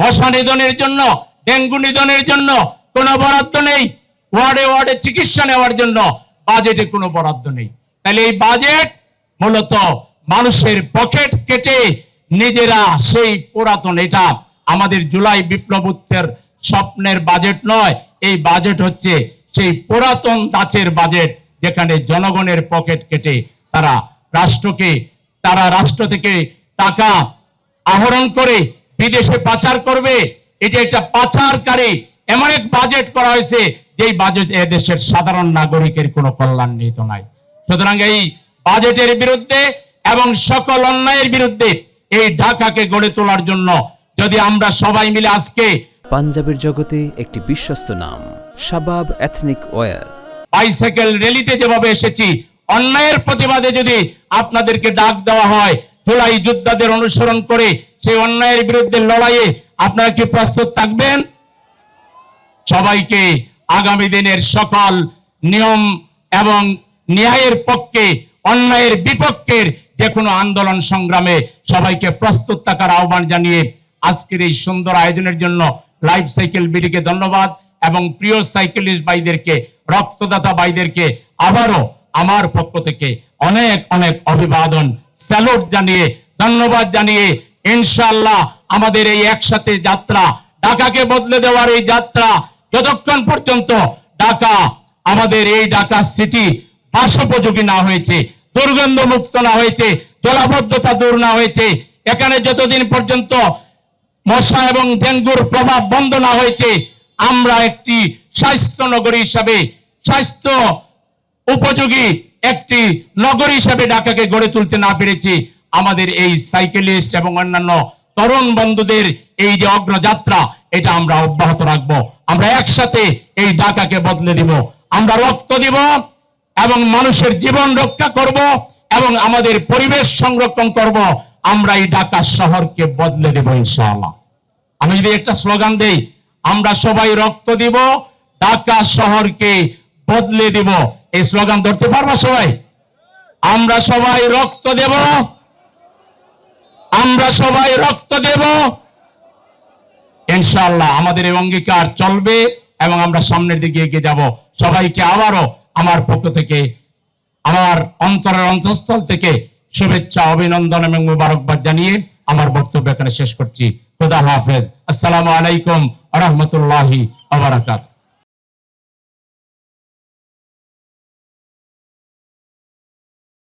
মশা নিধনের জন্য, ডেঙ্গু নিধনের জন্য কোনো বরাদ্দ নেই। ওয়ার্ডে ওয়ার্ডে চিকিৎসা নেওয়ার জন্য বাজেটে কোনো বরাদ্দ নেই। তাহলে এই বাজেট মূলত মানুষের পকেট কেটে নিজেরা সেই পুরাতন, এটা আমাদের জুলাই বিপ্লবোত্তর স্বপ্নের বাজেট নয়। এই বাজেট হচ্ছে সেই পুরাতন ধাঁচের বাজেট, যেখানে জনগণের পকেট কেটে তারা রাষ্ট্র থেকে টাকা আহরণ করে বিদেশে পাচার করবে। এটা একটা পাচারকারী এমন এক বাজেট করা হয়েছে, যেই বাজেট এদেশের সাধারণ নাগরিকের কোনো কল্যাণ নিহিত নাই। সুতরাং এই বাজেটের বিরুদ্ধে এবং সকল অন্যায়ের বিরুদ্ধে এই ঢাকাকে গড়ে তোলার জন্য যদি আমরা সবাই মিলে আজকে পাঞ্জাবের জগতে একটি বিশ্বস্ত নাম শাবাব এথনিক ওয়্যার, বাইসাইকেল র্যালিতে যেভাবে এসেছি, অন্যায়ের প্রতিবাদে যদি আপনাদেরকে ডাক দেওয়া হয় জুলাই যোদ্ধাদের অনুসরণ করে সেই অন্যায়ের বিরুদ্ধে লড়াইয়ে, আপনারা কি প্রস্তুত থাকবেন? সবাইকে আগামী দিনের সকল নিয়ম এবং ন্যায়ের পক্ষে, অন্যায়ের বিপক্ষের যে কোনো আন্দোলন সংগ্রামে সবাইকে প্রস্তুত থাকার আহ্বান জানিয়ে আজকের এই সুন্দর আয়োজনের জন্য লাইফ সাইকেল বিডিকে ধন্যবাদ এবং প্রিয় সাইকেলিস্ট ভাইদেরকে, রক্তদাতা ভাইদেরকে আবারও আমার পক্ষ থেকে অনেক অনেক অভিবাদন, স্যালুট জানিয়ে, ধন্যবাদ জানিয়ে ইনশাআল্লাহ আমাদের এই একসাথে যাত্রা, ঢাকাকে বদলে দেওয়ার এই যাত্রা, যতক্ষণ পর্যন্ত ঢাকা, আমাদের এই ঢাকা সিটি বাসোপযোগী না হয়েছে, দুর্গন্ধ মুক্ত না হয়েছে, জলাবদ্ধতা দূর না হয়েছে, এখানে যতদিন পর্যন্ত মশা এবং ডেঙ্গুর প্রভাব বন্ধ না হয়েছে, আমরা একটি স্বাস্থ্য নগরী হিসাবে, স্বাস্থ্য উপযোগী একটি নগরী হিসাবে ঢাকাকে গড়ে তুলতে না পেরেছি। আমাদের এই সাইকেলিস্ট এবং অন্যান্য তরুণ বন্ধুদের এই যে অগ্রযাত্রা, এটা আমরা অব্যাহত রাখবো। আমরা একসাথে এই ঢাকাকে বদলে দিব, আমরা রক্ত দিব এবং মানুষের জীবন রক্ষা করব এবং আমাদের পরিবেশ সংরক্ষণ করব। আমরা এই ঢাকা শহরকে বদলে দেব ইনশাআল্লাহ। আমি যদি একটা স্লোগান দেই, আমরা সবাই রক্ত দিব, ঢাকা শহরকে বদলে দেব, এই স্লোগান ধরতে পারবো সবাই? আমরা সবাই রক্ত দেব, আমরা সবাই রক্ত দেব ইনশাআল্লাহ। আমাদের এই অঙ্গীকার চলবে এবং আমরা সামনের দিকে এগিয়ে যাব। সবাইকে আবারও আমার পক্ষ থেকে, আমার অন্তরের অন্তঃস্থল থেকে শুভেচ্ছা, অভিনন্দন এবং মুবারকবাদ জানিয়ে আমার বক্তব্য এখানে শেষ করছি। খোদা হাফেজ। আসসালামু আলাইকুম ওয়া রাহমাতুল্লাহি ওয়া বারাকাতুহু।